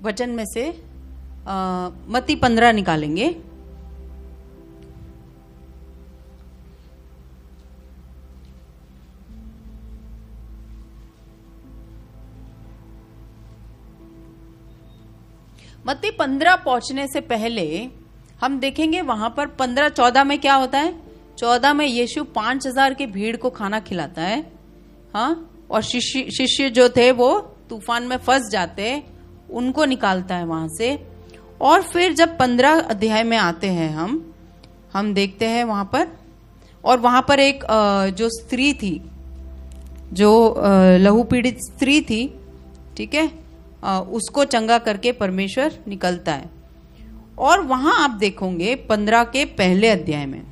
वचन में से मत्ती 15 निकालेंगे। मत्ती 15 पहुंचने से पहले हम देखेंगे वहां पर 15-14 में क्या होता है। 14 में यीशु 5000 के भीड़ को खाना खिलाता है, हाँ, और शिष्य जो थे वो तूफान में फंस जाते, उनको निकालता है वहां से। और फिर जब 15 अध्याय में आते हैं हम देखते हैं वहां पर, और वहां पर एक जो स्त्री थी, जो लहू पीड़ित स्त्री थी, ठीक है, उसको चंगा करके परमेश्वर निकलता है। और वहां आप देखोगे 15 के पहले अध्याय में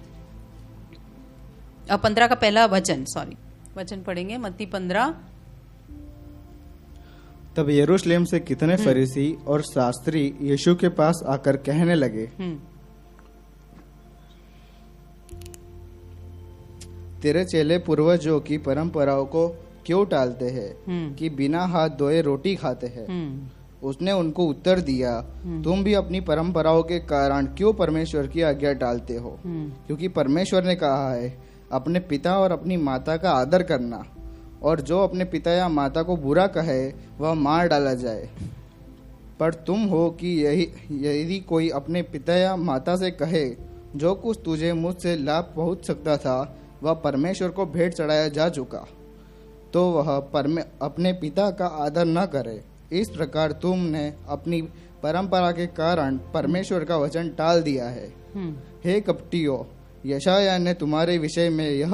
15 का पहला वचन पढ़ेंगे, मत्ती 15। तब यरूशलेम से कितने फरीसी और शास्त्री यीशु के पास आकर कहने लगे, तेरे चेले पूर्वजों की परंपराओं को क्यों टालते हैं कि बिना हाथ धोए रोटी खाते हैं। उसने उनको उत्तर दिया, तुम भी अपनी परंपराओं के कारण क्यों परमेश्वर की आज्ञा टालते हो। क्योंकि परमेश्वर ने कहा है, अपने पिता और अपनी माता का आदर करना, और जो अपने पिता या माता को बुरा कहे वह मार डाला जाए। पर तुम हो कि यदि कोई अपने पिता या माता से कहे, जो कुछ तुझे मुझसे लाभ पहुंच सकता था वह परमेश्वर को भेंट चढ़ाया जा चुका, तो वह अपने पिता का आदर न करे। इस प्रकार तुमने अपनी परंपरा के कारण परमेश्वर का वचन टाल दिया है। हे कपटियों, यशायाह ने तुम्हारे विषय में यह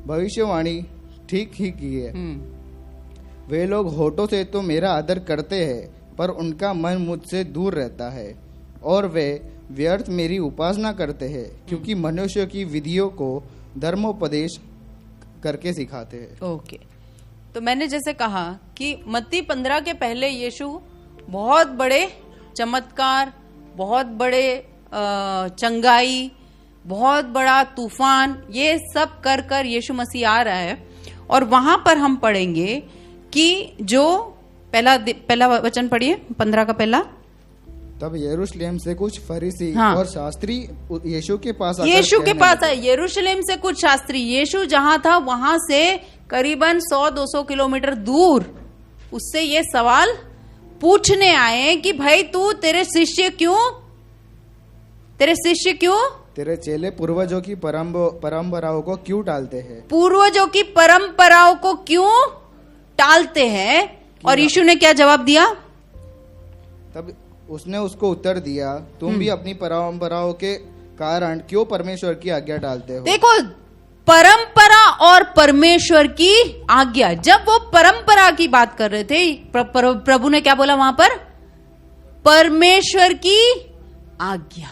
भविष्यवाणी ठीक ही की है। वे लोग होठों से तो मेरा आदर करते हैं, पर उनका मन मुझसे दूर रहता है, और वे व्यर्थ मेरी उपासना करते हैं, क्योंकि मनुष्य की विधियों को धर्मोपदेश करके सिखाते हैं। ओके, तो मैंने जैसे कहा कि मत्ती 15 के पहले यीशु बहुत बड़े चमत्कार, बहुत बड़े चंगाई, बहुत बड़ा तूफान, ये सब कर कर यीशु मसीह आ रहा है। और वहां पर हम पढ़ेंगे कि जो पहला वचन पढ़िए, 15 का पहला। तब यरूशलेम से कुछ फरीसी और शास्त्री यीशु के पास आए। यरूशलेम से कुछ शास्त्री, यीशु जहां था वहां से करीबन 100-200 किलोमीटर दूर उससे ये सवाल पूछने आए कि भाई तेरे शिष्य क्यों तेरे चेले पूर्वजों की परंपराओं को क्यों टालते हैं। पूर्वजों की परंपराओं को क्यों टालते हैं। और यीशु ने क्या जवाब दिया। तब उसने उसको उत्तर दिया, तुम भी अपनी परंपराओं के कारण क्यों परमेश्वर की आज्ञा टालते हो। देखो, परंपरा और परमेश्वर की आज्ञा, जब वो परंपरा की बात कर रहे थे, प्रभु ने क्या बोला वहां पर, परमेश्वर की आज्ञा।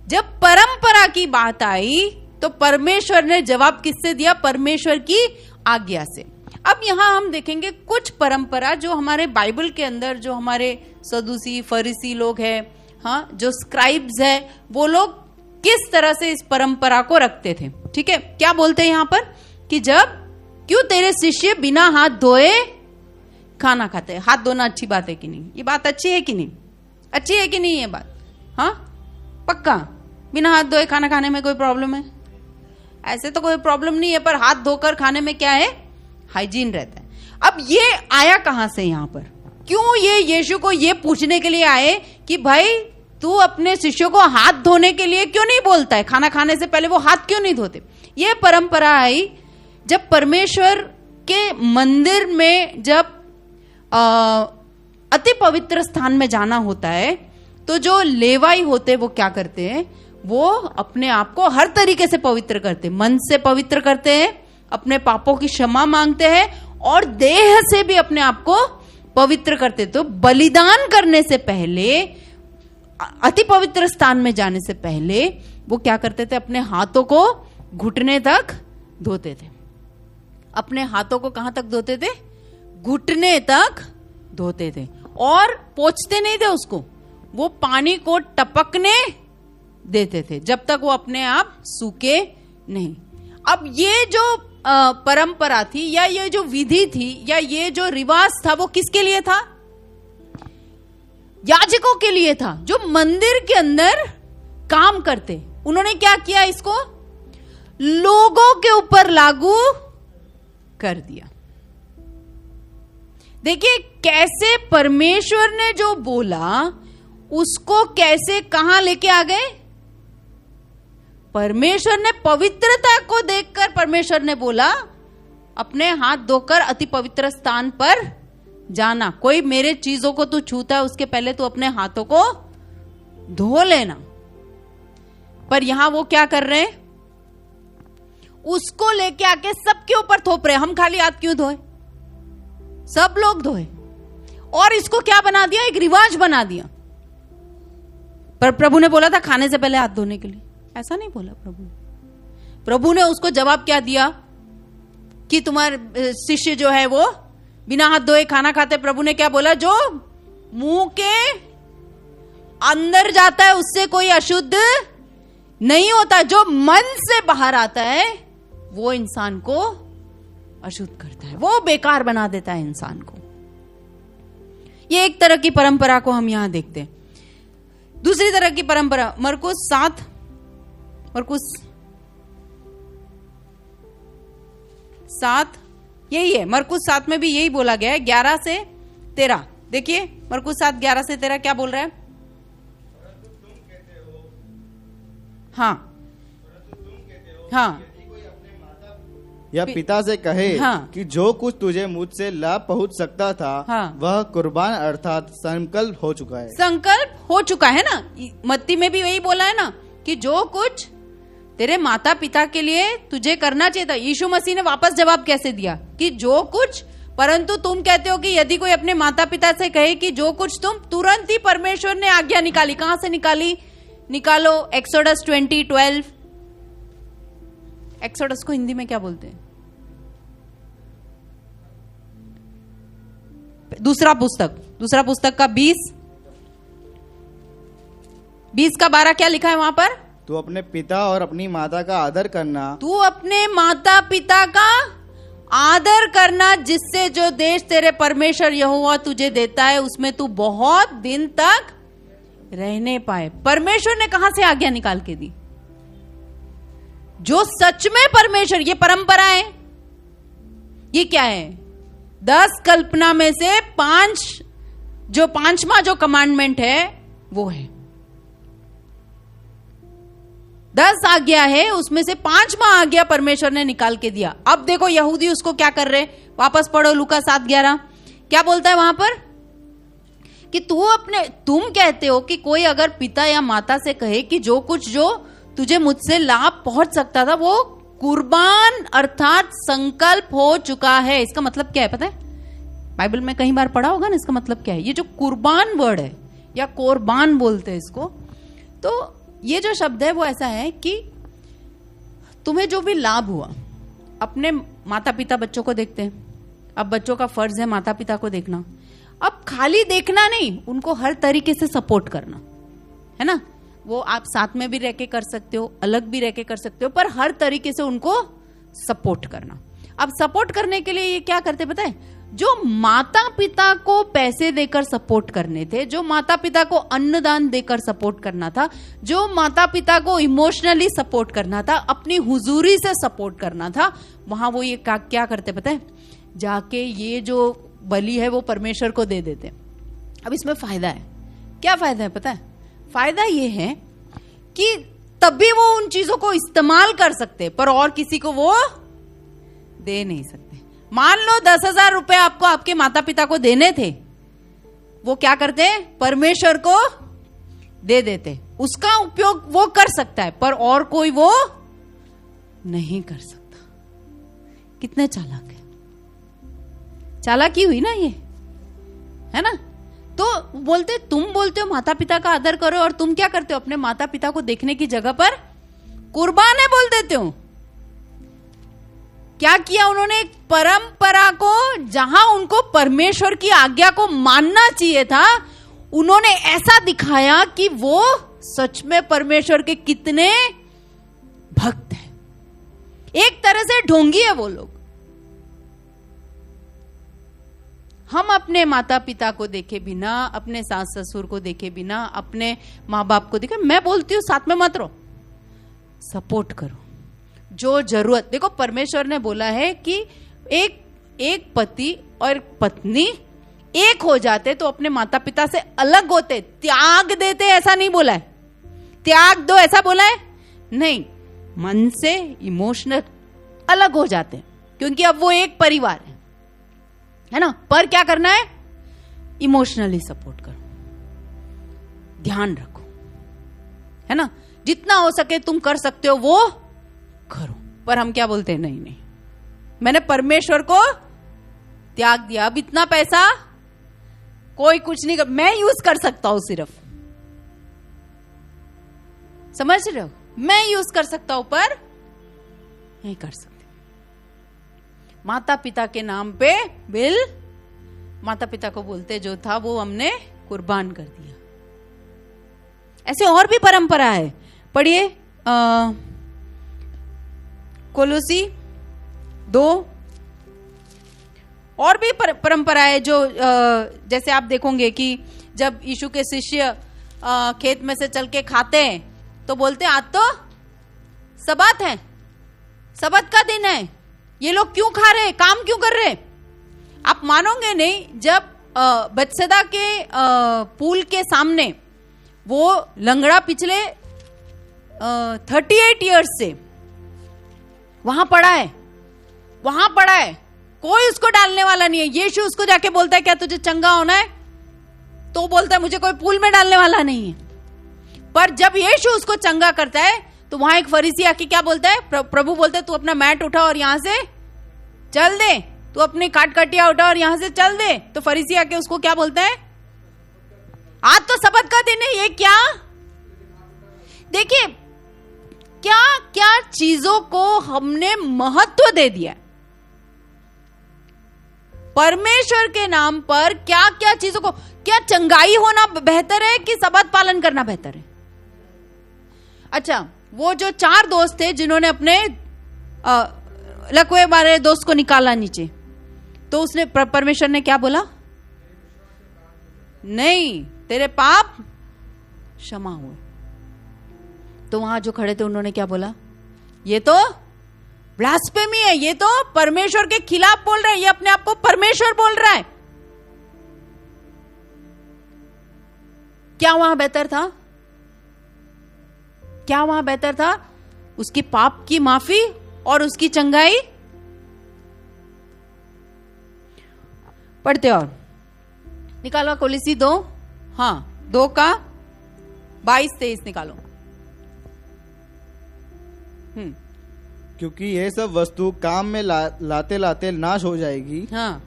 जब परंपरा की बात आई तो परमेश्वर ने जवाब किससे दिया, परमेश्वर की आज्ञा से। अब यहां हम देखेंगे कुछ परंपरा जो हमारे बाइबल के अंदर, जो हमारे सदूसी फरीसी लोग हैं, हाँ, जो स्क्राइब्स है, वो लोग किस तरह से इस परंपरा को रखते थे। ठीक है, क्या बोलते हैं यहां पर कि क्यों तेरे शिष्य बिना हाथ धोए खाना खाते हैं। हाथ धोना अच्छी बात है कि नहीं, ये बात अच्छी है कि नहीं, अच्छी है कि नहीं ये बात, हाँ पक्का। बिना हाथ धोए खाना खाने में कोई प्रॉब्लम है? ऐसे तो कोई प्रॉब्लम नहीं है, पर हाथ धोकर खाने में क्या है, हाइजीन रहता है। अब ये आया कहां से यहां पर, क्यों ये यीशु को ये पूछने के लिए आए कि भाई तू अपने शिष्यों को हाथ धोने के लिए क्यों नहीं बोलता है, खाना खाने से पहले वो हाथ क्यों नहीं धोते। ये परंपरा आई जब परमेश्वर के मंदिर में जब अति पवित्र स्थान में जाना होता है, तो जो लेवाई होते वो क्या करते हैं, वो अपने आप को हर तरीके से पवित्र करते, मन से पवित्र करते हैं, अपने पापों की क्षमा मांगते हैं, और देह से भी अपने आप को पवित्र करते। तो बलिदान करने से पहले, अति पवित्र स्थान में जाने से पहले वो क्या करते थे, अपने हाथों को घुटने तक धोते थे। अपने हाथों को कहां तक धोते थे, घुटने तक धोते थे, और पोंछते नहीं थे उसको, वो पानी को टपकने देते थे जब तक वो अपने आप सूखे नहीं। अब ये जो परंपरा थी, या ये जो विधि थी, या ये जो रिवाज था, वो किसके लिए था, परमेश्वर के मंदिर में जब परमेश्वर के मंदिर में जब अति पवित्र स्थान में जाना होता है, तो जो लेवाई होते वो क्या करते हैं, अपने आप को हर तरीके से पवित्र करते, मन से पवित्र करते हैं, अपने पापों की क्षमा मांगते हैं, और देह से भी अपने आप को पवित्र करते। तो बलिदान करने से पहले, अति पवित्र स्थान में जाने से पहले वो क्या करते थे, अपने हाथों को घुटने तक धोते थे। अपने हाथों को कहां तक धोते थे, घुटने तक धोते थे, और पोंछते नहीं थे उसको, वो पानी को टपकने देते थे जब तक वो अपने आप सूखे नहीं। अब ये जो परंपरा थी, या ये जो विधि थी, या ये जो रिवाज था, वो किसके लिए था, याजकों के लिए था, जो मंदिर के अंदर काम करते। उन्होंने क्या किया, इसको लोगों के ऊपर लागू कर दिया। देखिए कैसे परमेश्वर ने जो बोला उसको कैसे कहां लेके आ गए। परमेश्वर ने पवित्रता को देखकर परमेश्वर ने बोला अपने हाथ धोकर अति पवित्र स्थान पर जाना। कोई मेरे चीजों को तू छूता है उसके पहले तू अपने हाथों को धो लेना। पर यहां वो क्या कर रहे हैं, उसको लेके आके सबके ऊपर थोप रहे। हम खाली हाथ क्यों धोए, सब लोग धोए। और इसको क्या बना दिया, एक रिवाज बना दिया। पर प्रभु ने बोला था खाने से पहले हाथ धोने के लिए, ऐसा नहीं बोला प्रभु ने उसको जवाब क्या दिया कि तुम्हारे शिष्य जो है वो बिना हाथ धोए खाना खाते। प्रभु ने क्या बोला, जो मुंह के अंदर जाता है उससे कोई अशुद्ध नहीं होता, जो मन से बाहर आता है वो इंसान को अशुद्ध करता है, वो बेकार बना देता है इंसान को। ये एक तरह की परंपरा को हम यहां देखते हैं। दूसरी तरह की परंपरा मरकुस 7 यही है। मरकुस 7 में भी यही बोला गया है, 11 से 13। देखिए मरकुस 7 11 से 13 क्या बोल रहा है। हाँ या पिता से कहे कि जो कुछ तुझे मुझसे लाभ पहुंच सकता था वह कुर्बान अर्थात संकल्प हो चुका है। संकल्प हो चुका है ना। मत्ती में भी वही बोला है ना कि जो कुछ तेरे माता पिता के लिए तुझे करना चाहिए था। यीशु मसीह ने वापस जवाब कैसे दिया कि जो कुछ, परंतु तुम कहते हो कि यदि कोई अपने माता पिता से कहे कि जो कुछ, तुम तुरंत ही परमेश्वर ने आज्ञा निकाली। कहां से निकाली, निकालो एक्सोडस 20:12। एक्सोडस को हिंदी में क्या बोलते हैं, दूसरा पुस्तक का 20 का 12 क्या लिखा है वहां पर, तू अपने पिता और अपनी माता का आदर करना, तू अपने माता पिता का आदर करना, जिससे जो देश तेरे परमेश्वर यहोवा तुझे देता है उसमें तू बहुत दिन तक रहने पाए। परमेश्वर ने कहां से आज्ञा निकाल के दी, जो सच में परमेश्वर, ये परंपरा है, ये क्या है, 10 कल्पना में से 5वां जो कमांडमेंट है वो है। 10 आज्ञा है, उसमें से 5वां आज्ञा परमेश्वर ने निकाल के दिया। अब देखो यहूदी उसको क्या कर रहे, वापस पढ़ो लूका 7:11 क्या बोलता है वहां पर कि तुम कहते हो कि कोई अगर पिता या माता से कहे कि जो कुछ जो तुझे मुझसे लाभ पहुंच सकता था वो कुर्बान अर्थात संकल्प हो चुका है। इसका मतलब क्या है पता है, बाइबल में कई बार पढ़ा होगा ना, इसका मतलब क्या है। ये जो कुर्बान वर्ड है या कुर्बान बोलते हैं इसको, तो ये जो शब्द है वो ऐसा है कि तुम्हें जो भी लाभ हुआ, अपने माता पिता बच्चों को देखते हैं, अब बच्चों का फर्ज है माता पिता को देखना। अब खाली देखना नहीं, उनको हर तरीके से सपोर्ट करना है ना। वो आप साथ में भी रह के कर सकते हो, अलग भी रह के कर सकते हो, पर हर तरीके से उनको सपोर्ट करना। अब सपोर्ट करने के लिए ये क्या करते पता है, जो माता पिता को पैसे देकर सपोर्ट करने थे, जो माता पिता को अन्नदान देकर सपोर्ट करना था, जो माता पिता को इमोशनली सपोर्ट करना था, अपनी हुजूरी से सपोर्ट करना था, वहां वो ये क्या करते पता है, जाके ये जो बलि है वो परमेश्वर को दे देते। अब इसमें फायदा है, क्या फायदा है पता है, फायदा ये है कि तभी वो उन चीजों को इस्तेमाल कर सकते, पर और किसी को वो दे नहीं सकते। मान लो 10,000 रुपए आपको आपके माता पिता को देने थे, वो क्या करते, परमेश्वर को दे देते। उसका उपयोग वो कर सकता है, पर और कोई वो नहीं कर सकता। कितने चालाक है, चालाकी हुई ना ये, है ना। तो तुम बोलते हो माता पिता का आदर करो, और तुम क्या करते हो, अपने माता पिता को देखने की जगह पर कुर्बान है बोल देते हो। क्या किया उन्होंने, एक परंपरा को, जहां उनको परमेश्वर की आज्ञा को मानना चाहिए था, उन्होंने ऐसा दिखाया कि वो सच में परमेश्वर के कितने भक्त हैं। एक तरह से ढोंगी है वो लोग। हम अपने माता पिता को देखे बिना, अपने सास ससुर को देखे बिना, अपने माँ बाप को देखे, मैं बोलती हूँ साथ में मत रहो, सपोर्ट करो। जो जरूरत, देखो परमेश्वर ने बोला है कि एक पति और पत्नी एक हो जाते तो अपने माता पिता से अलग होते, त्याग देते, ऐसा नहीं बोला है। त्याग दो ऐसा बोला है नहीं, मन से इमोशनल अलग हो जाते हैं, क्योंकि अब वो एक परिवार है ना। पर क्या करना है, इमोशनली सपोर्ट करो, ध्यान रखो, है ना। जितना हो सके तुम कर सकते हो वो करो। पर हम क्या बोलते हैं, नहीं नहीं, मैंने परमेश्वर को त्याग दिया, अब इतना पैसा कोई कुछ नहीं कर, मैं यूज कर सकता हूं सिर्फ, समझ रहे हो, मैं यूज कर सकता हूं पर नहीं कर सकते। माता पिता के नाम पे बिल, माता पिता को बोलते जो था वो हमने कुर्बान कर दिया। ऐसे और भी परंपरा है, पढ़िए कोलोसी 2। और भी परंपरा है जो जैसे आप देखोगे कि जब यीशु के शिष्य खेत में से चल के खाते हैं तो बोलते हैं आज तो सब्बात है, सब्बात का दिन है, ये लोग क्यों खा रहे, काम क्यों कर रहे। आप मानोगे नहीं, जब बेथसेदा के पूल के सामने वो लंगड़ा पिछले 38 इयर्स से वहां पड़ा है, कोई उसको डालने वाला नहीं है। यीशु उसको जाके बोलता है क्या तुझे चंगा होना है, तो बोलता है मुझे कोई पूल में डालने वाला नहीं है। पर जब यीशु उसको चंगा करता है तो वहां एक फरीसी आके क्या बोलता है, प्रभु बोलते तू अपना मैट उठा और यहां से चल दे, तू अपनी काटकटिया उठा और यहां से चल दे। तो फरीसी आके उसको क्या बोलता है, आज तो सब्बात का दिन है, ये क्या। देखिए क्या क्या चीजों को हमने महत्व दे दिया, परमेश्वर के नाम पर क्या क्या चीजों को। क्या चंगाई होना बेहतर है कि सब्बात पालन करना बेहतर है। अच्छा, वो जो 4 दोस्त थे जिन्होंने अपने लकवे वाले दोस्त को निकाला नीचे, तो उसने परमेश्वर ने क्या बोला, नहीं तेरे पाप क्षमा हुए। तो वहां जो खड़े थे उन्होंने क्या बोला, ये तो ब्लास्फेमी है, ये तो परमेश्वर के खिलाफ बोल रहा है, ये अपने आप को परमेश्वर बोल रहा है। क्या वहां बेहतर था, क्या वहां बेहतर था, उसकी पाप की माफी और उसकी चंगाई। पढ़ते और निकालो कोलोसी 2, हाँ 2 का 22-23 निकालो। क्योंकि ये सब वस्तु काम में लाते लाते नाश हो जाएगी। हाँ,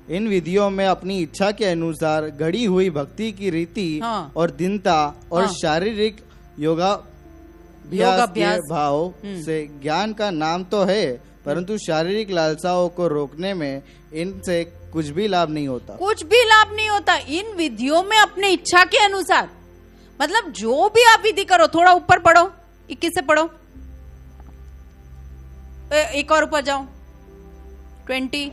इन विधियों में अपनी इच्छा के अनुसार गढ़ी हुई भक्ति की रीति और दीनता और शारीरिक योगाभ्यास के भाव से ज्ञान का नाम तो है, परंतु शारीरिक लालसाओं को रोकने में इनसे कुछ भी लाभ नहीं होता, कुछ भी लाभ नहीं होता। इन विधियों में अपने इच्छा के अनुसार, मतलब जो भी आप विधि करो, थोड़ा ऊपर पढ़ो, 21 से पढ़ो, एक और ऊपर जाओ 20।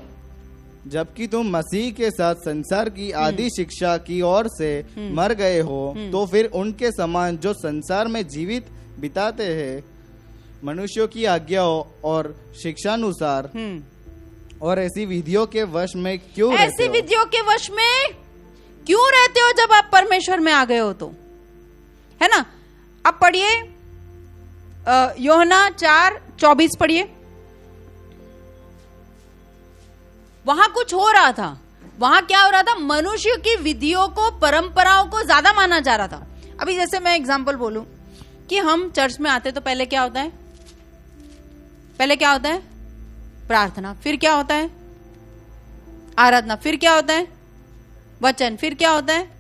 जबकि तुम मसीह के साथ संसार की आदि शिक्षा की ओर से मर गए हो, तो फिर उनके समान जो संसार में जीवित बिताते हैं, मनुष्यों की आज्ञाओं और शिक्षानुसार और ऐसी विधियों के वश में क्यों रहते हो? ऐसी विधियों के वश में क्यों रहते हो जब आप परमेश्वर में आ गए हो तो, है ना। अब पढ़िए यूहन्ना 4:24 पढ़िए। वहां कुछ हो रहा था, वहां क्या हो रहा था, मनुष्य की विधियों को, परंपराओं को ज्यादा माना जा रहा था। अभी जैसे मैं एग्जांपल बोलूं कि हम चर्च में आते तो पहले क्या होता है, पहले क्या होता है, प्रार्थना, फिर क्या होता है, आराधना, फिर क्या होता है, वचन, फिर क्या होता है,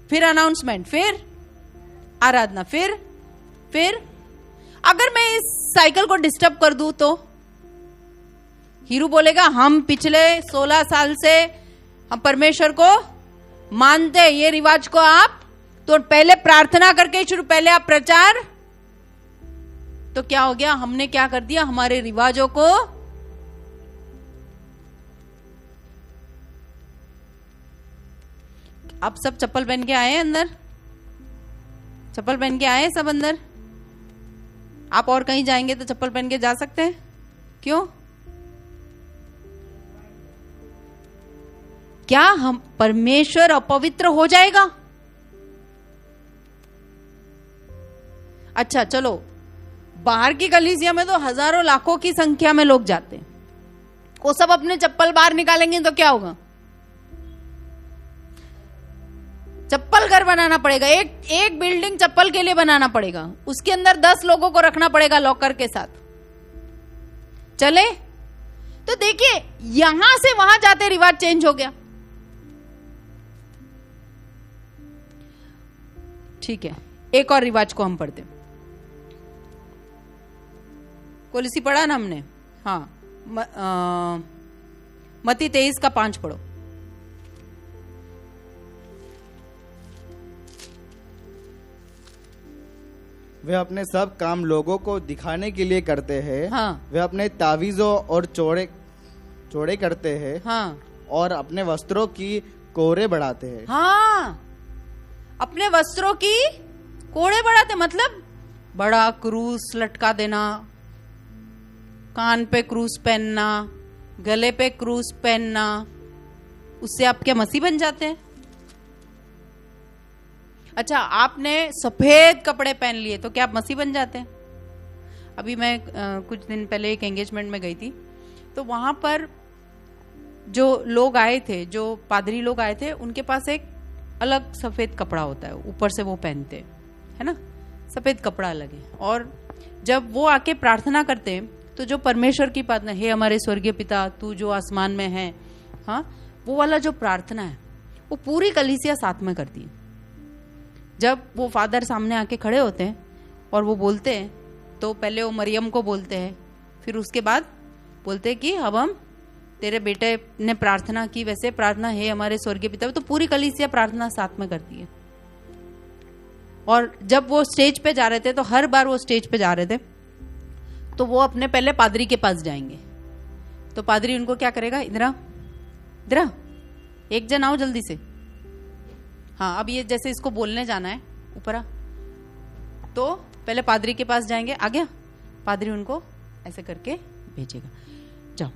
फिर अनाउंसमेंट, फिर आराधना, फिर अगर मैं इस साइकिल को डिस्टर्ब कर दूं तो हीरू बोलेगा हम पिछले 16 साल से हम परमेश्वर को मानते हैं, ये रिवाज को आप तो पहले प्रार्थना करके शुरू, पहले आप प्रचार। तो क्या हो गया, हमने क्या कर दिया, हमारे रिवाजों को आप सब चप्पल पहन के आए हैं अंदर? चप्पल पहन के आए हैं सब अंदर? आप और कहीं जाएंगे तो चप्पल पहन के जा सकते हैं? क्यों? क्या हम परमेश्वर अपवित्र हो जाएगा? अच्छा चलो, बाहर की कलीसिया में तो हजारों लाखों की संख्या में लोग जाते हैं, वो सब अपने चप्पल बाहर निकालेंगे तो क्या होगा? चप्पल घर बनाना पड़ेगा, एक बिल्डिंग चप्पल के लिए बनाना पड़ेगा, उसके अंदर 10 लोगों को रखना पड़ेगा लॉकर के साथ। चले तो देखिए, यहां से वहां जाते रिवाज चेंज हो गया। ठीक है, एक और रिवाज को हम पढ़ते। कोलिसी पढ़ा ना हमने? हाँ, मत्ती 23 का 5 पढ़ो। वे अपने सब काम लोगों को दिखाने के लिए करते हैं। हाँ। वे अपने तावीजों और चौड़े करते हैं। हाँ। और अपने वस्त्रों की कोरे बढ़ाते हैं। हाँ, अपने वस्त्रों की कोड़े बढ़ाते, मतलब बड़ा क्रूस लटका देना, कान पे क्रूस पहनना, गले पे क्रूस पहनना, उससे आप क्या मसीह बन जाते हैं? अच्छा, आपने सफेद कपड़े पहन लिए तो क्या आप मसीह बन जाते हैं? अभी मैं कुछ दिन पहले एक एंगेजमेंट में गई थी, तो वहां पर जो लोग आए थे, जो पादरी लोग आए थे, उनके पास एक अलग सफेद कपड़ा होता है, ऊपर से वो पहनते है ना, सफेद कपड़ा अलग है। और जब वो आके प्रार्थना करते हैं तो जो परमेश्वर की प्रार्थना, हे हमारे स्वर्गीय पिता तू जो आसमान में है, हाँ, वो वाला जो प्रार्थना है वो पूरी कलीसिया साथ में करती है। जब वो फादर सामने आके खड़े होते हैं और वो बोलते हैं, तो पहले वो मरियम को बोलते हैं, फिर उसके बाद बोलते हैं कि अब हम तेरे बेटे ने प्रार्थना की वैसे प्रार्थना है हमारे स्वर्गीय पिता। तो पूरी कलीसिया प्रार्थना साथ में करती है। और जब वो स्टेज पे जा रहे थे, तो हर बार वो स्टेज पे जा रहे थे तो वो अपने पहले पादरी के पास जाएंगे, तो पादरी उनको क्या करेगा, इधर एक जन आओ जल्दी से, हाँ अब ये जैसे इसको बोलने जाना है ऊपर आ, तो पहले पादरी के पास जाएंगे, आ गया, पादरी उनको ऐसे करके भेजेगा, जाओ,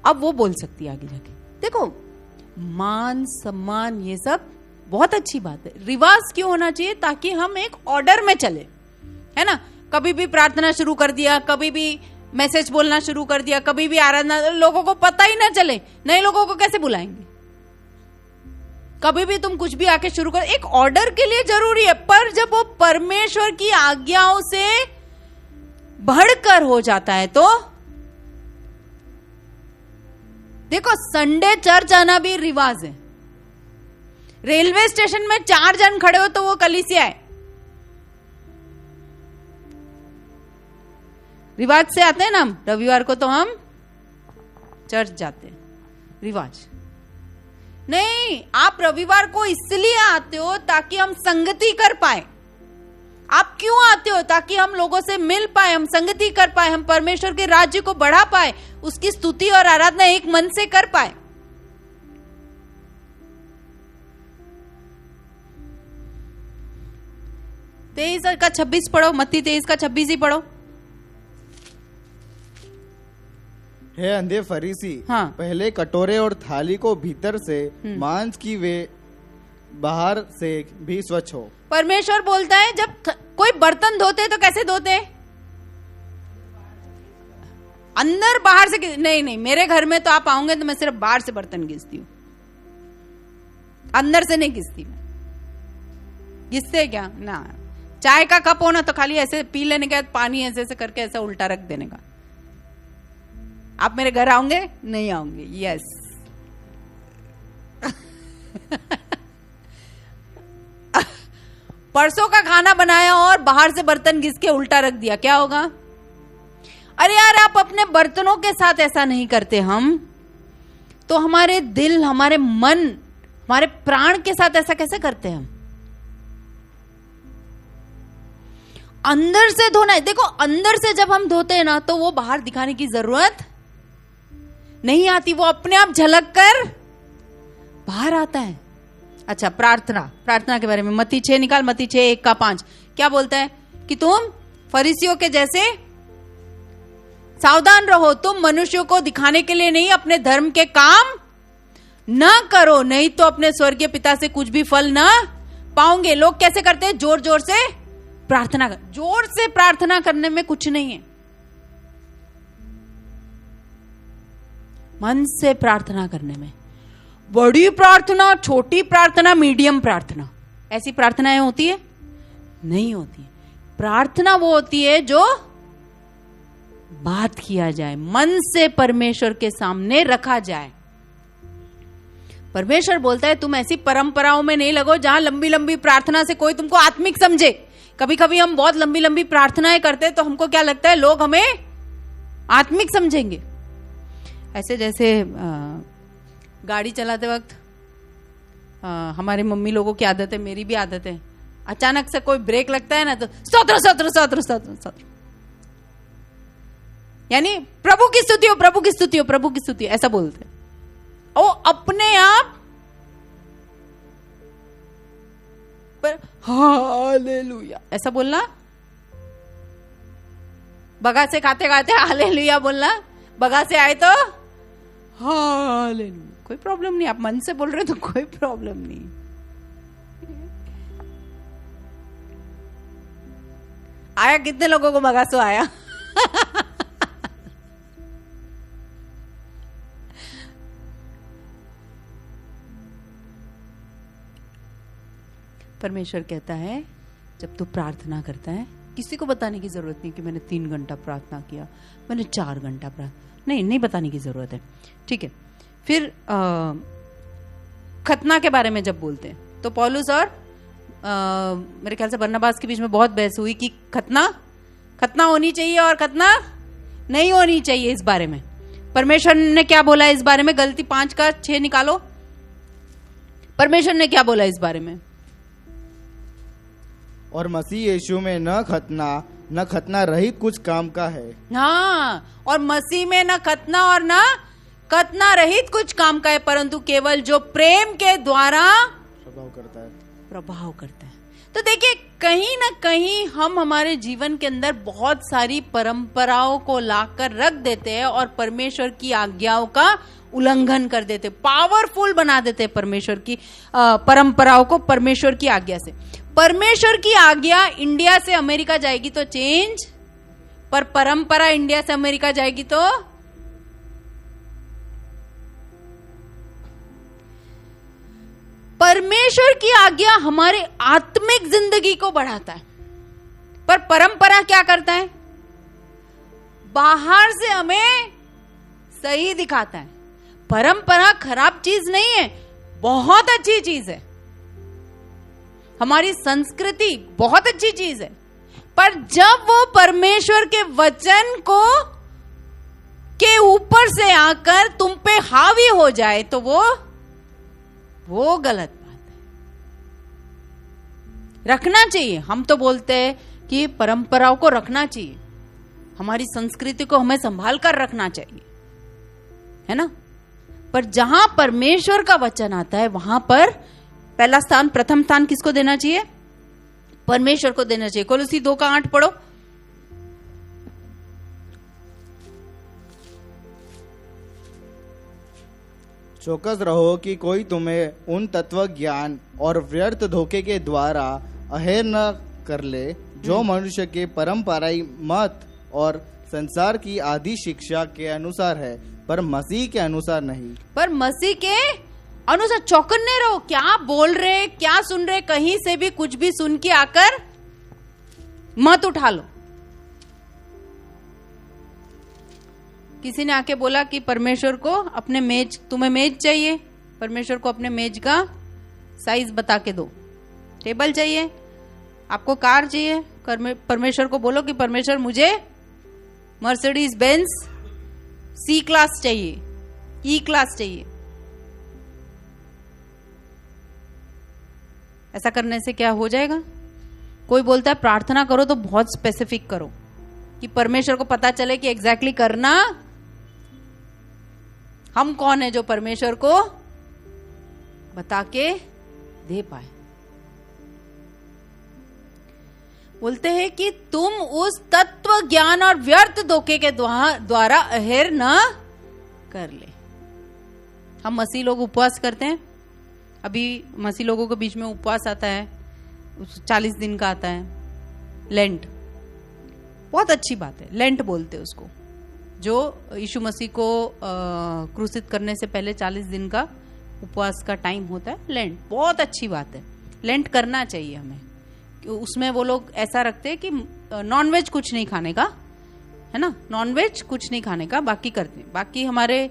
अब वो बोल सकती है आगे जाके। देखो, मान सम्मान ये सब बहुत अच्छी बात है, रिवाज क्यों होना चाहिए, ताकि हम एक ऑर्डर में चले, है ना। कभी भी प्रार्थना शुरू कर दिया, कभी भी मैसेज बोलना शुरू कर दिया, कभी भी आराधना, लोगों को पता ही ना चले, नए लोगों को कैसे बुलाएंगे। कभी भी तुम कुछ भी आके शुरू कर, एक ऑर्डर के लिए जरूरी है, पर जब वो परमेश्वर की आज्ञाओं से बढ़कर हो जाता है तो देखो, संडे चर्च आना भी रिवाज है। रेलवे स्टेशन में 4 जन खड़े हो तो वो कलीसिया है। रिवाज से आते हैं ना हम, रविवार को तो हम चर्च जाते हैं, रिवाज नहीं। आप रविवार को इसलिए आते हो ताकि हम संगति कर पाए। आप क्यों आते हो, ताकि हम लोगों से मिल पाए, हम संगति कर पाए, हम परमेश्वर के राज्य को बढ़ा पाए, उसकी स्तुति और आराधना एक मन से कर पाए। तेईस का 26 पढ़ो, मत्ती 23 का 26 ही पढ़ो। हे अंधे फरीसी, हाँ। पहले कटोरे और थाली को भीतर से मांस की वे बाहर से भी स्वच्छ हो। परमेश्वर बोलता है जब कोई बर्तन धोते तो कैसे धोते हैं, अंदर बाहर से। नहीं, मेरे घर में तो आप आओगे तो मैं सिर्फ बाहर से बर्तन घिसती हूँ, अंदर से नहीं घिसती मैं। घिसते क्या ना, चाय का कप होना तो खाली ऐसे पी लेने के बाद पानी ऐसे ऐसे करके ऐसा उल्टा रख देने का। आप मेरे घर आओगे? नहीं आओगे, यस। परसों का खाना बनाया और बाहर से बर्तन घिस के उल्टा रख दिया, क्या होगा? अरे यार, आप अपने बर्तनों के साथ ऐसा नहीं करते, हम तो हमारे दिल, हमारे मन, हमारे प्राण के साथ ऐसा कैसे करते हैं हम? अंदर से धोना है। देखो, अंदर से जब हम धोते हैं ना, तो वो बाहर दिखाने की जरूरत नहीं आती, वो अपने आप झलक कर बाहर आता है। अच्छा, प्रार्थना के बारे में मत्ती 6 निकाल, मत्ती 6 1 का 5 क्या बोलता है कि तुम फरीसियों के जैसे सावधान रहो, तुम मनुष्यों को दिखाने के लिए नहीं अपने धर्म के काम न करो, नहीं तो अपने स्वर्गीय पिता से कुछ भी फल न पाओगे। लोग कैसे करते हैं? जोर जोर से प्रार्थना कर। जोर से प्रार्थना करने में कुछ नहीं है, मन से प्रार्थना करने में। बड़ी प्रार्थना, छोटी प्रार्थना, मीडियम प्रार्थना, ऐसी प्रार्थनाएं होती है? नहीं होती है। प्रार्थना वो होती है जो बात किया जाए, मन से परमेश्वर के सामने रखा जाए। परमेश्वर बोलता है तुम ऐसी परंपराओं में नहीं लगो जहां लंबी लंबी प्रार्थना से कोई तुमको आत्मिक समझे। कभी कभी हम बहुत लंबी लंबी प्रार्थनाएं करते हैं तो हमको क्या लगता है, लोग हमें आत्मिक समझेंगे। ऐसे जैसे गाड़ी चलाते वक्त हमारे मम्मी लोगों की आदत है, मेरी भी आदत है, अचानक से कोई ब्रेक लगता है ना तो स्तोत्र स्तोत्र स्तोत्र स्तोत्र स्तोत्र, यानी प्रभु की स्तुति हो, प्रभु की स्तुति हो, प्रभु की स्तुति, ऐसा बोलते हैं। ओ अपने आप पर हालेलुया ऐसा बोलना, बगा से खाते खाते हालेलुया बोलना, बगा से आए तो हालेलुया, कोई प्रॉब्लम नहीं। आप मन से बोल रहे हो तो कोई प्रॉब्लम नहीं। आया कितने लोगों को बगासो आया? परमेश्वर कहता है जब तू प्रार्थना करता है, किसी को बताने की जरूरत नहीं कि मैंने 3 घंटा प्रार्थना किया, मैंने 4 घंटा प्रार्थना, नहीं बताने की जरूरत है, ठीक है। फिर खतना के बारे में जब बोलते हैं तो पौलुस और मेरे ख्याल से बरनबास के बीच में बहुत बहस हुई कि खतना होनी चाहिए और खतना नहीं होनी चाहिए। इस बारे में परमेश्वर ने क्या बोला इस बारे में? गलती 5 का 6 निकालो, परमेश्वर ने क्या बोला इस बारे में? और मसीह यीशु में न खतना रहित कुछ काम का है। हाँ, और मसीह में न खतना और न खतना रहित कुछ काम का है, परंतु केवल जो प्रेम के द्वारा प्रभाव करता है। तो देखिए, कहीं ना कहीं हम हमारे जीवन के अंदर बहुत सारी परंपराओं को लाकर रख देते हैं और परमेश्वर की आज्ञाओं का उल्लंघन कर देते, पावरफुल बना देते परमेश्वर की परंपराओं को परमेश्वर की आज्ञा से। परमेश्वर की आज्ञा इंडिया से अमेरिका जाएगी तो चेंज, पर परंपरा इंडिया से अमेरिका जाएगी तो परमेश्वर की आज्ञा हमारे आत्मिक जिंदगी को बढ़ाता है, पर परंपरा क्या करता है? बाहर से हमें सही दिखाता है। परंपरा खराब चीज नहीं है, बहुत अच्छी चीज है। हमारी संस्कृति बहुत अच्छी चीज है, पर जब वो परमेश्वर के वचन को के ऊपर से आकर तुम पे हावी हो जाए तो वो गलत बात है। रखना चाहिए, हम तो बोलते हैं कि परंपराओं को रखना चाहिए, हमारी संस्कृति को हमें संभाल कर रखना चाहिए, है ना। पर जहां परमेश्वर का वचन आता है वहां पर प्रथम स्थान किसको देना चाहिए? परमेश्वर को देना चाहिए। कोलोसी 2 का 8 पढ़ो। चौकस रहो कि कोई तुम्हें उन तत्व ज्ञान और व्यर्थ धोखे के द्वारा अहेर न कर ले जो मनुष्य के परंपराई मत और संसार की आदि शिक्षा के अनुसार है, पर मसीह के अनुसार नहीं। पर मसीह के अनुसार चौकन्ने रहो, क्या बोल रहे, क्या सुन रहे, कहीं से भी कुछ भी सुन के आकर मत उठा लो। किसी ने आके बोला कि परमेश्वर को अपने मेज, तुम्हें मेज चाहिए, परमेश्वर को अपने मेज का साइज बता के दो। टेबल चाहिए, आपको कार चाहिए, परमेश्वर को बोलो कि परमेश्वर मुझे मर्सिडीज बेंज C क्लास चाहिए, E क्लास चाहिए। ऐसा करने से क्या हो जाएगा? कोई बोलता है प्रार्थना करो तो बहुत स्पेसिफिक करो कि परमेश्वर को पता चले कि एग्जैक्टली करना। हम कौन है जो परमेश्वर को बता के दे पाए। बोलते हैं कि तुम उस तत्व ज्ञान और व्यर्थ धोखे के द्वारा अहेर न कर ले। हम मसीह लोग उपवास करते हैं, अभी मसीह लोगों के बीच में उपवास आता है, 40 दिन का आता है, लेंट। बहुत अच्छी बात है, लेंट बोलते हैं उसको, जो यीशु मसीह को क्रूसित करने से पहले 40 दिन का उपवास का टाइम होता है, लेंट। बहुत अच्छी बात है, लेंट करना चाहिए हमें। उसमें वो लोग ऐसा रखते हैं कि नॉनवेज कुछ नहीं खाने का, है ना, नॉनवेज कुछ नहीं खाने का, बाकी करते हैं। बाकी हमारे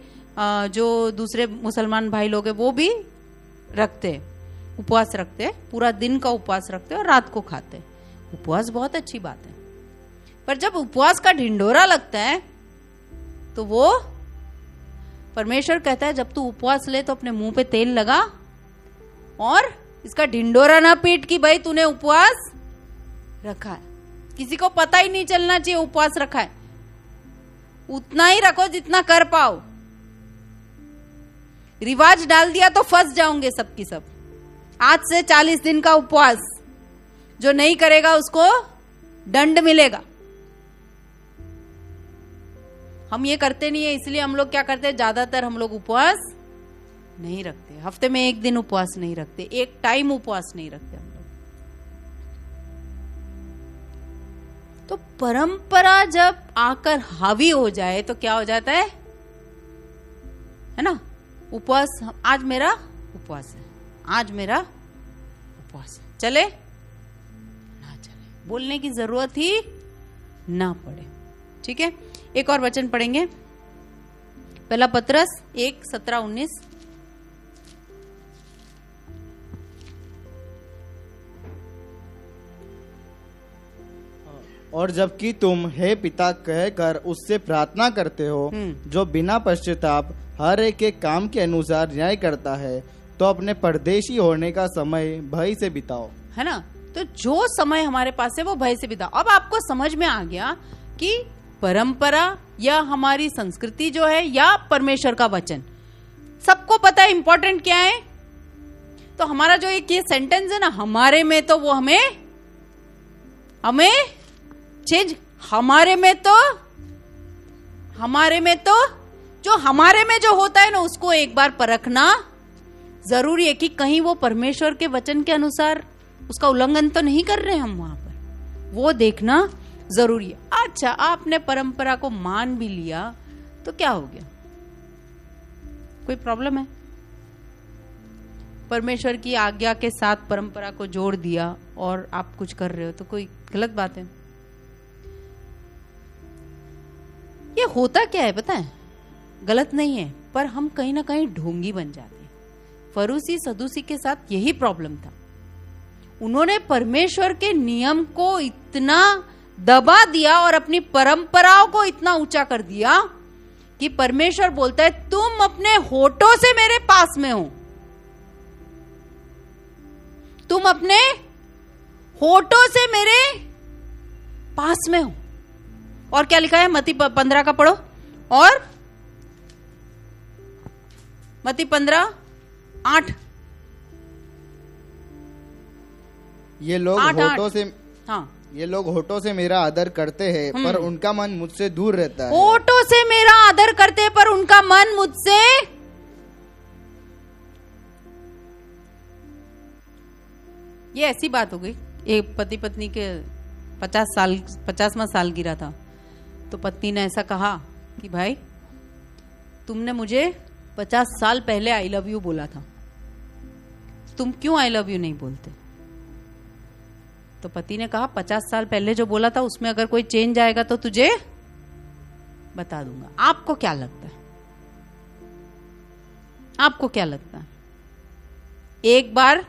जो दूसरे मुसलमान भाई लोग हैं वो भी रखते हैं, उपवास रखते हैं, पूरा दिन का उपवास रखते हैं और रात को खाते हैं। उपवास बहुत अच्छी बात है, पर जब उपवास का ढिंढोरा लगता है तो वो परमेश्वर कहता है जब तू उपवास ले तो अपने मुंह पे तेल लगा और इसका ढिंडोरा ना पीट कि भाई तूने उपवास रखा है। किसी को पता ही नहीं चलना चाहिए उपवास रखा है। उतना ही रखो जितना कर पाओ। रिवाज डाल दिया तो फंस जाओगे सबकी सब। आज से 40 दिन का उपवास, जो नहीं करेगा उसको दंड मिलेगा। हम ये करते नहीं है, इसलिए हम लोग क्या करते हैं, ज्यादातर हम लोग उपवास नहीं रखते। हफ्ते में एक दिन उपवास नहीं रखते, एक टाइम उपवास नहीं रखते हम लोग। तो परंपरा जब आकर हावी हो जाए तो क्या हो जाता है ना, उपवास। आज मेरा उपवास है, आज मेरा उपवास है, चले ना चले, बोलने की जरूरत ही ना पड़े। ठीक है, एक और वचन पढ़ेंगे, पहला पतरस 1:17-19। और जबकि तुम हे पिता कहकर उससे प्रार्थना करते हो, जो बिना पश्चाताप हर एक के काम के अनुसार न्याय करता है, तो अपने परदेशी होने का समय भय से बिताओ। है ना, तो जो समय हमारे पास है वो भय से बिताओ। अब आपको समझ में आ गया कि परंपरा या हमारी संस्कृति जो है या परमेश्वर का वचन, सबको पता है इंपॉर्टेंट क्या है। तो हमारा जो एक ये सेंटेंस है ना, हमारे में, तो वो हमें चेंज, हमारे में तो जो हमारे में जो होता है ना, उसको एक बार परखना जरूरी है कि कहीं वो परमेश्वर के वचन के अनुसार उसका उल्लंघन तो नहीं कर रहे हम वहां पर, वो देखना जरूरी है। अच्छा, आपने परंपरा को मान भी लिया तो क्या हो गया, कोई प्रॉब्लम है? परमेश्वर की आज्ञा के साथ परंपरा को जोड़ दिया और आप कुछ कर रहे हो तो कोई गलत बात है? ये होता क्या है पता है, गलत नहीं है, पर हम कहीं ना कहीं ढोंगी बन जाते हैं। फरूसी सदूसी के साथ यही प्रॉब्लम था। उन्होंने परमेश्वर के नियम को इतना दबा दिया और अपनी परंपराओं को इतना ऊंचा कर दिया कि परमेश्वर बोलता है तुम अपने होठों से मेरे पास में हो, तुम अपने होठों से मेरे पास में हो। और क्या लिखा है, मत्ती 15 का पढ़ो, और मत्ती 15:8। ये लोग होठों से, हाँ, ये लोग होठों से मेरा आदर करते हैं, पर उनका मन मुझसे दूर रहता है। होठों से मेरा आदर करते हैं पर उनका मन मुझसे, ये ऐसी बात हो गई। एक पति पत्नी के 50वां साल गिरा था, तो पत्नी ने ऐसा कहा कि भाई तुमने मुझे 50 साल पहले आई लव यू बोला था, तुम क्यों आई लव यू नहीं बोलते? तो पति ने कहा 50 साल पहले जो बोला था उसमें अगर कोई चेंज आएगा तो तुझे बता दूंगा। आपको क्या लगता है, आपको क्या लगता है, एक बार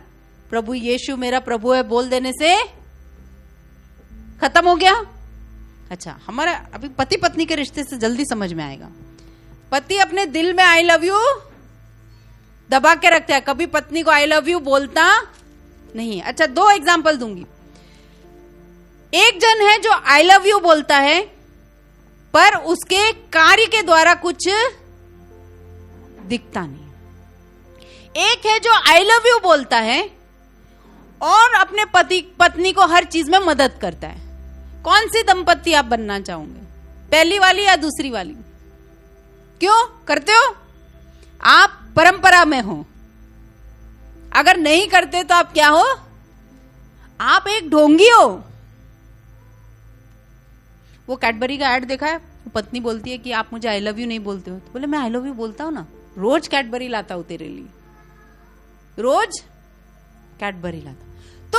प्रभु यीशु मेरा प्रभु है बोल देने से खत्म हो गया? अच्छा, हमारा अभी पति पत्नी के रिश्ते से जल्दी समझ में आएगा। पति अपने दिल में आई लव यू दबा के रखता है, कभी पत्नी को आई लव यू बोलता नहीं। अच्छा, 2 एग्जांपल दूंगी। एक जन है जो आई लव यू बोलता है पर उसके कार्य के द्वारा कुछ दिखता नहीं। एक है जो आई लव यू बोलता है और अपने पति पत्नी को हर चीज में मदद करता है, कौन सी दंपत्ति आप बनना चाहोगे? पहली वाली या दूसरी वाली? क्यों करते हो? आप परंपरा में हो। अगर नहीं करते तो आप क्या हो? आप एक ढोंगी हो। वो कैडबरी का ऐड देखा है, पत्नी बोलती है कि आप मुझे आई लव यू नहीं बोलते हो, तो बोले मैं आई लव यू बोलता हूं ना, रोज कैडबरी लाता हूं तेरे लिए, रोज कैडबरी लाता। तो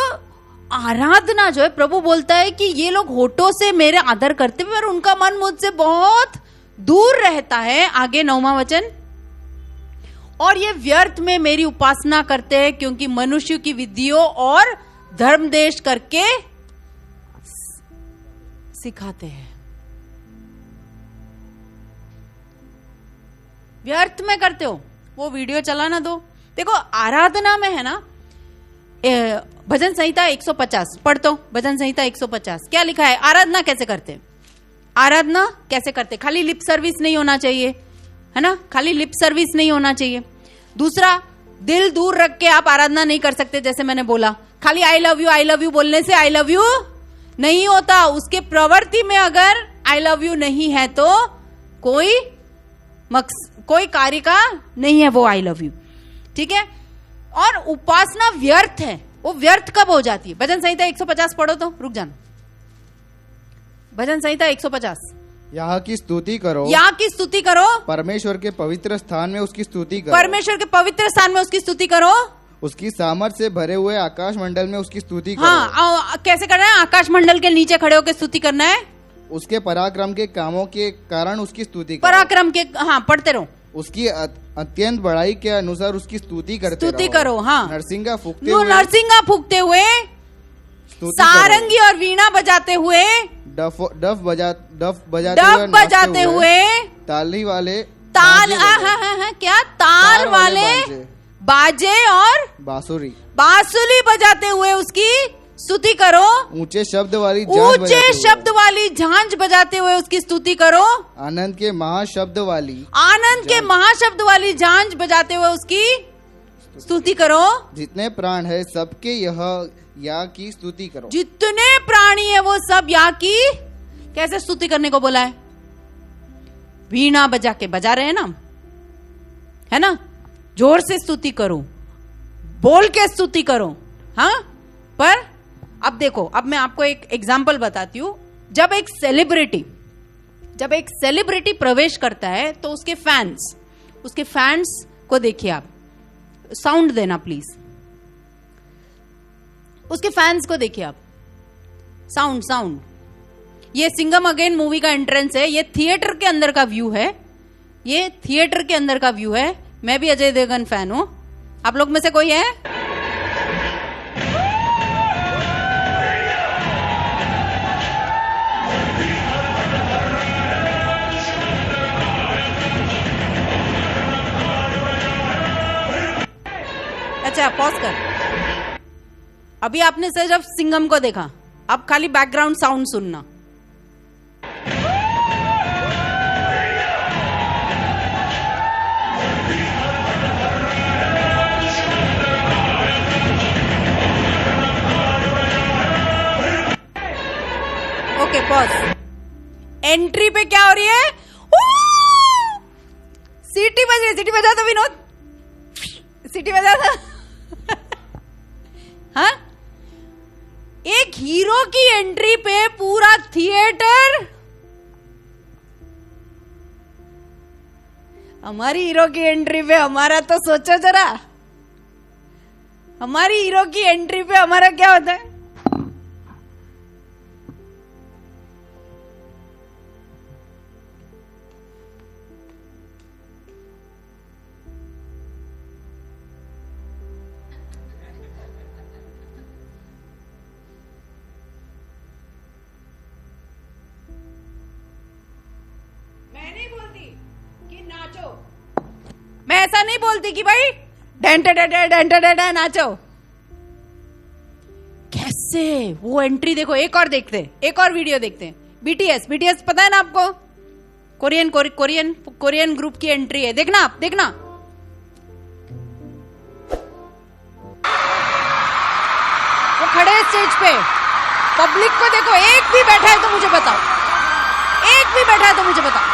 आराधना जो है, प्रभु बोलता है कि ये लोग होठों से मेरे आदर करते हुए और उनका मन मुझसे बहुत दूर रहता है। आगे 9वां वचन, और ये व्यर्थ में मेरी उपासना करते हैं क्योंकि मनुष्य की विधियों और धर्मदेश करके सिखाते हैं। व्यर्थ में करते हो, वो वीडियो चलाना दो। देखो आराधना में है ना, भजन संहिता 150 पढ़तो, भजन संहिता 150 क्या लिखा है? आराधना कैसे करते? आराधना कैसे करते? खाली लिप सर्विस नहीं होना चाहिए, है ना, खाली लिप सर्विस नहीं होना चाहिए। दूसरा, दिल दूर रख के आप आराधना नहीं कर सकते। जैसे मैंने बोला, खाली आई लव यू बोलने से आई लव यू नहीं होता। उसके प्रवृत्ति में अगर आई लव यू नहीं है तो कोई कार्य का नहीं है वो आई लव यू, ठीक है। और उपासना व्यर्थ है, वो व्यर्थ कब हो जाती है? भजन संहिता 150 पढ़ो तो, रुक जाना, भजन संहिता 150। यहाँ की स्तुति करो, यहाँ की स्तुति करो, परमेश्वर के पवित्र स्थान में उसकी स्तुति करो, परमेश्वर के पवित्र स्थान में उसकी स्तुति करो, उसकी सामर्थ से भरे हुए आकाश मंडल में उसकी स्तुति करो। हाँ, कैसे करना है? आकाश मंडल के नीचे खड़े होकर स्तुति करना है। उसके पराक्रम के कामों के कारण उसकी स्तुति करो। पराक्रम के, हाँ पढ़ते रहो। उसकी अत्यंत बड़ाई के अनुसार उसकी स्तुति स्तुति करो। हाँ, नरसिंगा फूकते हुए, सारंगी और वीणा बजाते हुए, डफ बजाते हुए, ताली वाले क्या ताल वाले बाजे और बांसुरी बजाते हुए उसकी स्तुति करो। ऊंचे शब्द वाली झांझ बजाते हुए उसकी स्तुति करो। आनंद के महाशब्द वाली झांझ बजाते हुए उसकी स्तुति करो। जितने प्राण है सबके या की स्तुति करो। जितने प्राणी है वो सब या की कैसे स्तुति करने को बोला है? वीणा बजा के बजा रहे हैं ना, है ना, जोर से स्तुति करो, बोल के स्तुति करो। हाँ, पर अब देखो, अब मैं आपको एक एग्जाम्पल बताती हूँ। जब एक सेलिब्रिटी प्रवेश करता है तो उसके फैंस को देखिए आप, साउंड देना प्लीज, उसके फैंस को देखिए आप, साउंड। ये सिंघम अगेन मूवी का एंट्रेंस है, ये थिएटर के अंदर का व्यू है, मैं भी अजय देवगन फैन हूं। आप लोग में से कोई है? अच्छा, पॉज कर। अभी आपने सिर्फ सिंघम को देखा, अब खाली बैकग्राउंड साउंड सुनना। Okay, pause. एंट्री पे क्या हो रही है? सीटी बज रही, सीटी बजा दो विनोद, सीटी बजा दो। हाँ, एक हीरो की एंट्री पे पूरा थिएटर, हमारी हीरो की एंट्री पे हमारा तो सोचो जरा, हमारी हीरो की एंट्री पे हमारा क्या होता है? मैं ऐसा नहीं बोलती कि भाई डेंटे नाचो। कैसे वो एंट्री देखो। एक और देखते हैं, एक और वीडियो देखते हैं। बीटीएस पता है ना आपको? कोरियन ग्रुप की एंट्री है, देखना आप, देखना। स्टेज पे? पब्लिक को देखो, एक भी बैठा है तो मुझे बताओ, एक भी बैठा है तो मुझे बताओ।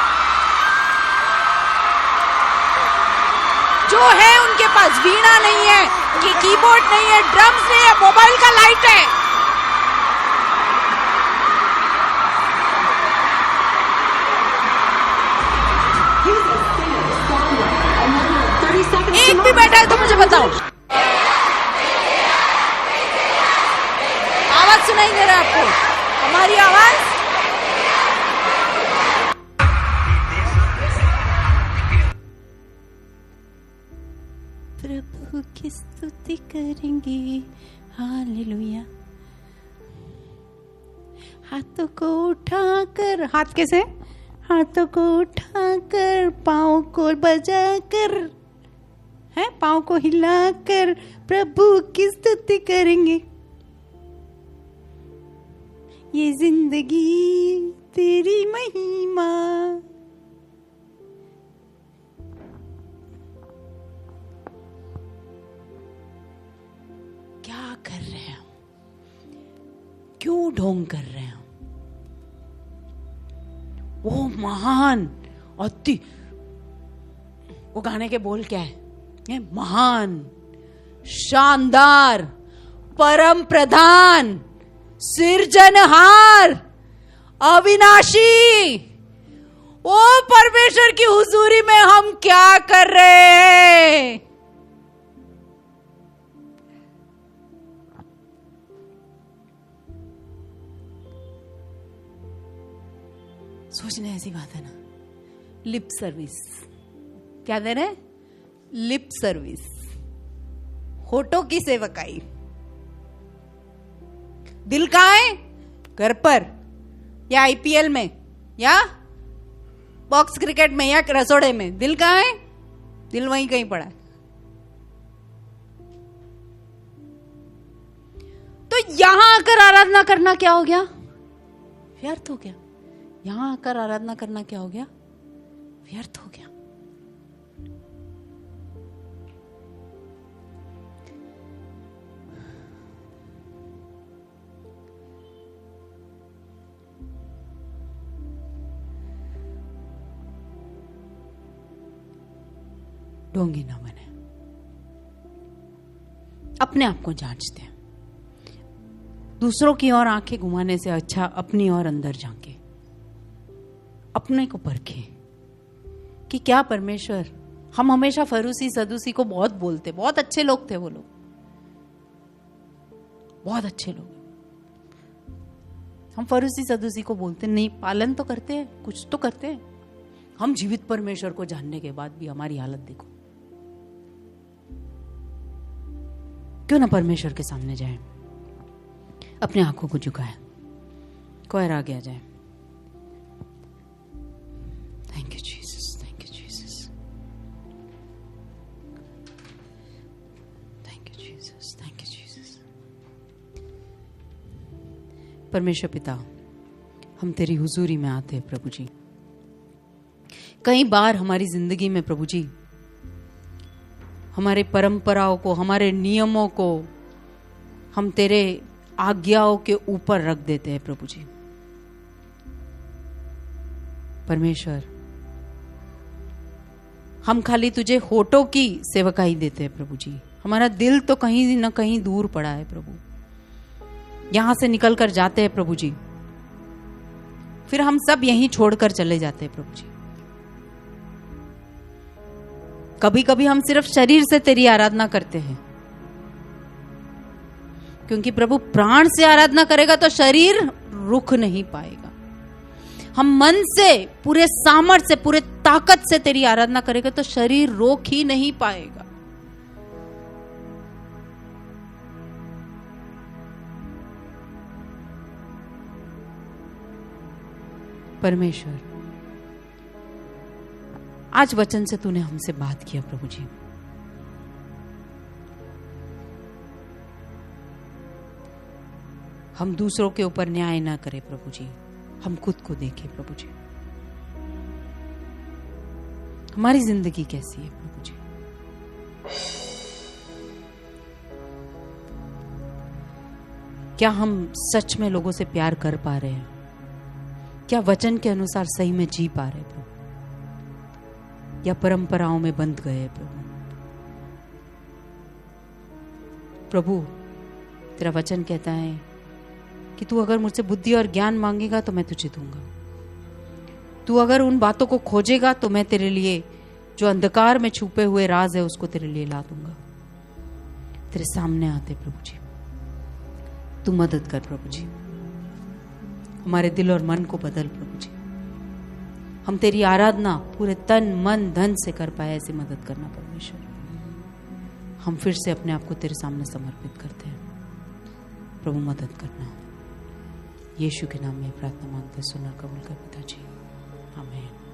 जो है उनके पास वीणा नहीं है, कि कीबोर्ड नहीं है, ड्रम्स नहीं है, मोबाइल का लाइट है। एक भी बैठा है तो मुझे बताओ। आवाज सुनाई दे रहा है आपको? हमारी आवाज? प्रभु की स्तुति करेंगे, हालेलुया। हाथों को उठाकर, हाथ कैसे? हाथों को उठाकर, पाँव को बजाकर, है पाँव को हिलाकर प्रभु की स्तुति करेंगे। ये जिंदगी तेरी महिमा। क्या कर रहे हैं हम? क्यों ढोंग कर रहे हैं हम? वो महान अति, वो गाने के बोल क्या है? ये महान, शानदार, परम प्रधान, सिरजनहार, अविनाशी, ओ परमेश्वर की हुजूरी में हम क्या कर रहे हैं? सोचने ऐसी बात है ना। लिप सर्विस क्या दे रहे? लिप सर्विस, होठों की सेवकाई। दिल कहाँ है? घर पर, या आईपीएल में, या बॉक्स क्रिकेट में, या रसोड़े में। दिल कहाँ है? दिल वहीं कहीं पड़ा है। तो यहां आकर आराधना करना क्या हो गया? व्यर्थ हो गया। यहां आकर आराधना करना क्या हो गया? व्यर्थ हो गया। ढोंगी ना बने, अपने आप को जांचते हैं। दूसरों की ओर आंखें घुमाने से अच्छा अपनी ओर अंदर झांके, अपने को परखें कि क्या परमेश्वर। हम हमेशा फरूसी सदूसी को बहुत बोलते, बहुत अच्छे लोग थे वो लोग, बहुत अच्छे लोग। हम फरूसी सदूसी को बोलते नहीं, पालन तो करते हैं, कुछ तो करते हैं। हम जीवित परमेश्वर को जानने के बाद भी हमारी हालत देखो। क्यों ना परमेश्वर के सामने जाए, अपने आंखों को झुकाए, कोई आगे आ जाए। Thank you Jesus, thank you Jesus, thank you Jesus, thank you Jesus. परमेश्वर पिता, हम तेरी हुजूरी में आते हैं प्रभु जी। कई बार हमारी जिंदगी में प्रभु जी हमारे परंपराओं को, हमारे नियमों को हम तेरे आज्ञाओं के ऊपर रख देते हैं प्रभु जी। परमेश्वर, हम खाली तुझे होठों की सेवकाई देते हैं प्रभु जी। हमारा दिल तो कहीं न कहीं दूर पड़ा है प्रभु। यहां से निकल कर जाते हैं प्रभु जी, फिर हम सब यहीं छोड़कर चले जाते हैं प्रभु जी। कभी कभी हम सिर्फ शरीर से तेरी आराधना करते हैं, क्योंकि प्रभु प्राण से आराधना करेगा तो शरीर रुक नहीं पाएगा। हम मन से, पूरे सामर्थ्य से, पूरे ताकत से तेरी आराधना करेगा तो शरीर रोक ही नहीं पाएगा। परमेश्वर, आज वचन से तूने हमसे बात किया प्रभु जी। हम दूसरों के ऊपर न्याय ना करें प्रभु जी, हम खुद को देखें प्रभु जी। हमारी जिंदगी कैसी है प्रभु जी? क्या हम सच में लोगों से प्यार कर पा रहे हैं? क्या वचन के अनुसार सही में जी पा रहे प्रभु, या परंपराओं में बंध गए प्रभु? प्रभु तेरा वचन कहता है कि तू अगर मुझसे बुद्धि और ज्ञान मांगेगा तो मैं तुझे दूंगा। तू अगर उन बातों को खोजेगा तो मैं तेरे लिए जो अंधकार में छुपे हुए राज है उसको तेरे लिए ला दूंगा। तेरे सामने आते प्रभु जी, तू मदद कर प्रभु जी, हमारे दिल और मन को बदल प्रभु जी। हम तेरी आराधना पूरे तन मन धन से कर पाए, ऐसी मदद करना परमेश्वर। हम फिर से अपने आप को तेरे सामने समर्पित करते हैं प्रभु, मदद करना। यीशु के नाम में प्रार्थना मांगते सुनकर कबूल कर पिताजी, आमीन।